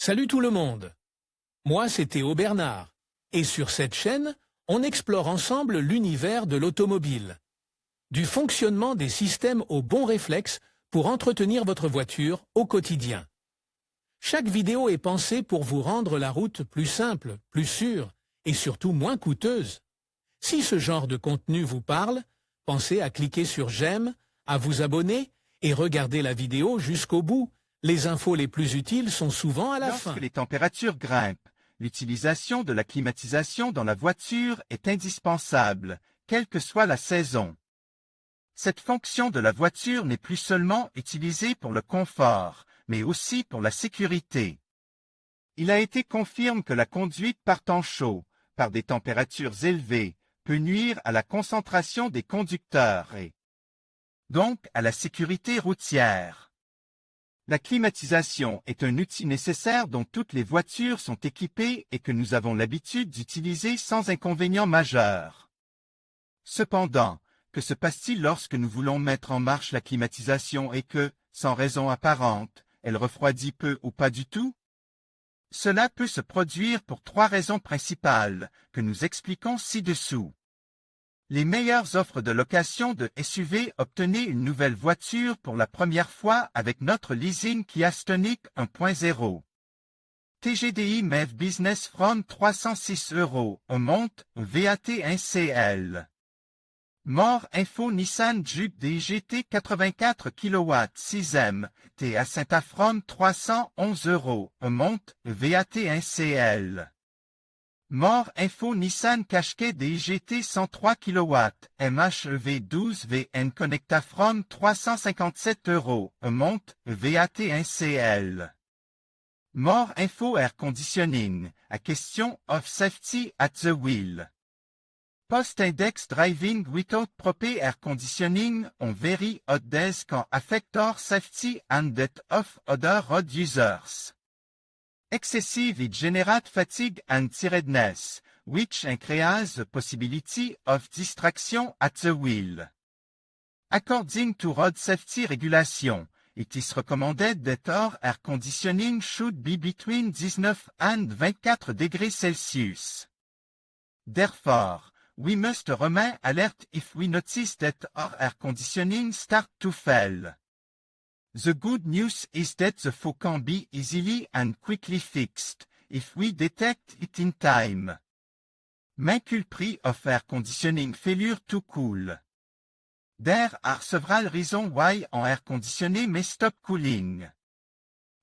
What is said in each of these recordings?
Salut tout le monde. Moi, c'est Théo Bernard. Et sur cette chaîne, on explore ensemble l'univers de l'automobile. Du fonctionnement des systèmes aux bons réflexes pour entretenir votre voiture au quotidien. Chaque vidéo est pensée pour vous rendre la route plus simple, plus sûre et surtout moins coûteuse. Si ce genre de contenu vous parle, pensez à cliquer sur j'aime, à vous abonner et regarder la vidéo jusqu'au bout. Les infos les plus utiles sont souvent à la fin. Lorsque les températures grimpent, l'utilisation de la climatisation dans la voiture est indispensable, quelle que soit la saison. Cette fonction de la voiture n'est plus seulement utilisée pour le confort, mais aussi pour la sécurité. Il a été confirmé que la conduite par temps chaud, par des températures élevées, peut nuire à la concentration des conducteurs et donc à la sécurité routière. La climatisation est un outil nécessaire dont toutes les voitures sont équipées et que nous avons l'habitude d'utiliser sans inconvénient majeur. Cependant, que se passe-t-il lorsque nous voulons mettre en marche la climatisation et que, sans raison apparente, elle refroidit peu ou pas du tout? Cela peut se produire pour trois raisons principales, que nous expliquons ci-dessous. Les meilleures offres de location de SUV. Obtenez une nouvelle voiture pour la première fois avec notre leasing Kia Stonic 1.0. TGDI MEV Business from 306 € au monte VAT 1CL. More Info Nissan Juke DGT 84 kW 6M T à Saint-Afrom 311 € au monte VAT 1CL. More Info Nissan Qashqai DGT 103 kW MHEV 12 VN Connecta from 357 € au monte VAT 1CL. More Info Air Conditioning, a question of safety at the wheel. Post-index driving without proper air conditioning on very hot days can affect our safety and that of other road users. Excessive it generate fatigue and tiredness, which increases the possibility of distraction at the wheel. According to road safety regulation, it is recommended that our air conditioning should be between 19 and 24 degrees Celsius. Therefore, we must remain alert if we notice that our air conditioning starts to fail. The good news is that the fault can be easily and quickly fixed, if we detect it in time. Main culprit of air conditioning failure to cool. There are several reasons why an air conditioner may stop cooling.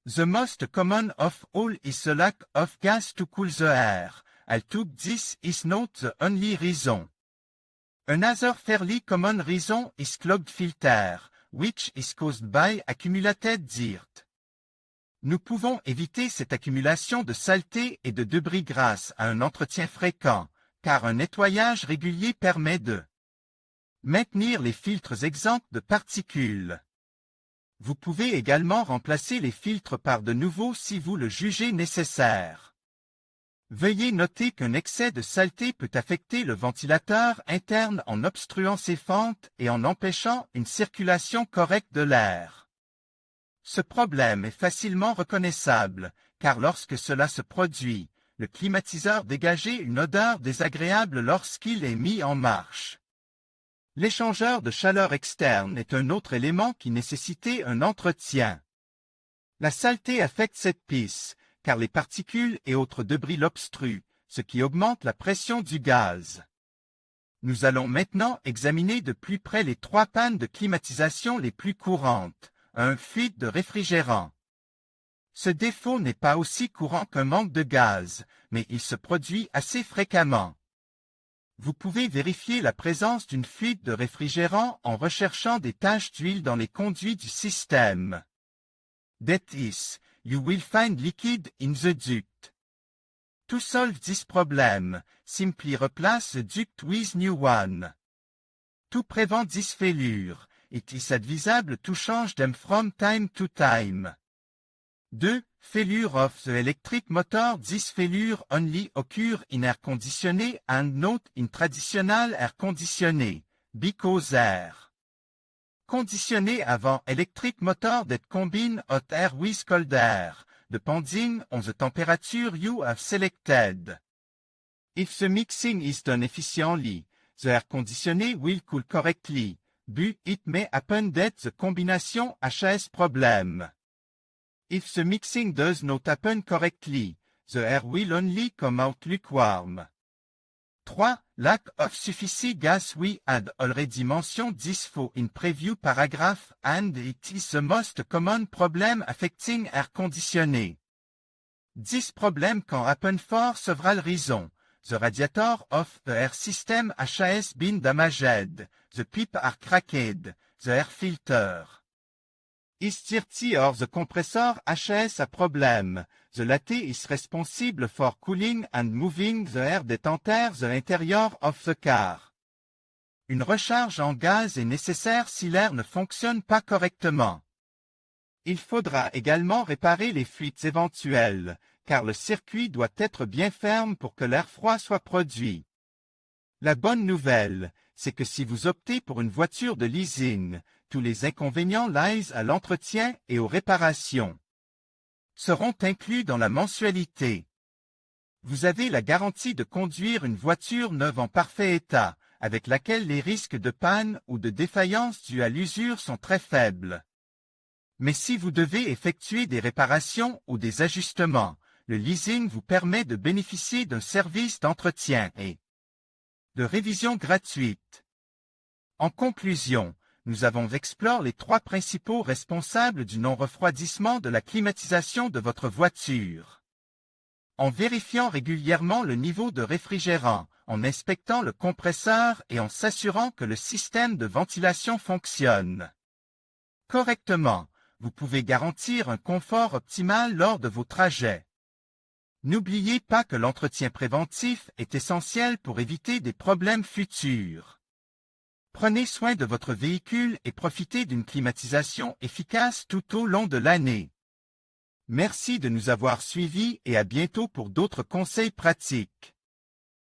The most common of all is the lack of gas to cool the air. Although this is not the only reason. Another fairly common reason is clogged filter, which is caused by accumulated dirt. Nous pouvons éviter cette accumulation de saleté et de débris grâce à un entretien fréquent, car un nettoyage régulier permet de maintenir les filtres exempts de particules. Vous pouvez également remplacer les filtres par de nouveaux si vous le jugez nécessaire. Veuillez noter qu'un excès de saleté peut affecter le ventilateur interne en obstruant ses fentes et en empêchant une circulation correcte de l'air. Ce problème est facilement reconnaissable, car lorsque cela se produit, le climatiseur dégage une odeur désagréable lorsqu'il est mis en marche. L'échangeur de chaleur externe est un autre élément qui nécessite un entretien. La saleté affecte cette piste, car les particules et autres débris l'obstruent, ce qui augmente la pression du gaz. Nous allons maintenant examiner de plus près les trois pannes de climatisation les plus courantes. Un fuite de réfrigérant. Ce défaut n'est pas aussi courant qu'un manque de gaz, mais il se produit assez fréquemment. Vous pouvez vérifier la présence d'une fuite de réfrigérant en recherchant des taches d'huile dans les conduits du système. That is, you will find liquid in the duct. To solve this problem, simply replace the duct with new one. To prevent this failure, it is advisable to change them from time to time. 2. Failure of the electric motor. This failure only occur in air conditioning and not in traditional air conditioning, because air conditioné avant electric motor that combine hot air with cold air depending on the temperature you have selected. If the mixing is done efficiently, the air conditioner will cool correctly, but it may happen that the combination has problem. If the mixing does not happen correctly, the air will only come out lukewarm. 3. Lack of sufficient gas. We had already mentioned this for in previous paragraph and it is the most common problem affecting air conditioning. This problem can happen for several reasons. The radiator of the air system has been damaged, the pipe are cracked, the air filter is dirty or the compressor has a problem. The latte is responsible for cooling and moving the air that enters the interior of the car. Une recharge en gaz est nécessaire si l'air ne fonctionne pas correctement. Il faudra également réparer les fuites éventuelles, car le circuit doit être bien ferme pour que l'air froid soit produit. La bonne nouvelle, c'est que si vous optez pour une voiture de leasing, tous les inconvénients liés à l'entretien et aux réparations seront inclus dans la mensualité. Vous avez la garantie de conduire une voiture neuve en parfait état, avec laquelle les risques de panne ou de défaillance dus à l'usure sont très faibles. Mais si vous devez effectuer des réparations ou des ajustements, le leasing vous permet de bénéficier d'un service d'entretien et de révision gratuite. En conclusion, nous avons exploré les 3 principaux responsables du non-refroidissement de la climatisation de votre voiture. En vérifiant régulièrement le niveau de réfrigérant, en inspectant le compresseur et en s'assurant que le système de ventilation fonctionne correctement, vous pouvez garantir un confort optimal lors de vos trajets. N'oubliez pas que l'entretien préventif est essentiel pour éviter des problèmes futurs. Prenez soin de votre véhicule et profitez d'une climatisation efficace tout au long de l'année. Merci de nous avoir suivis et à bientôt pour d'autres conseils pratiques.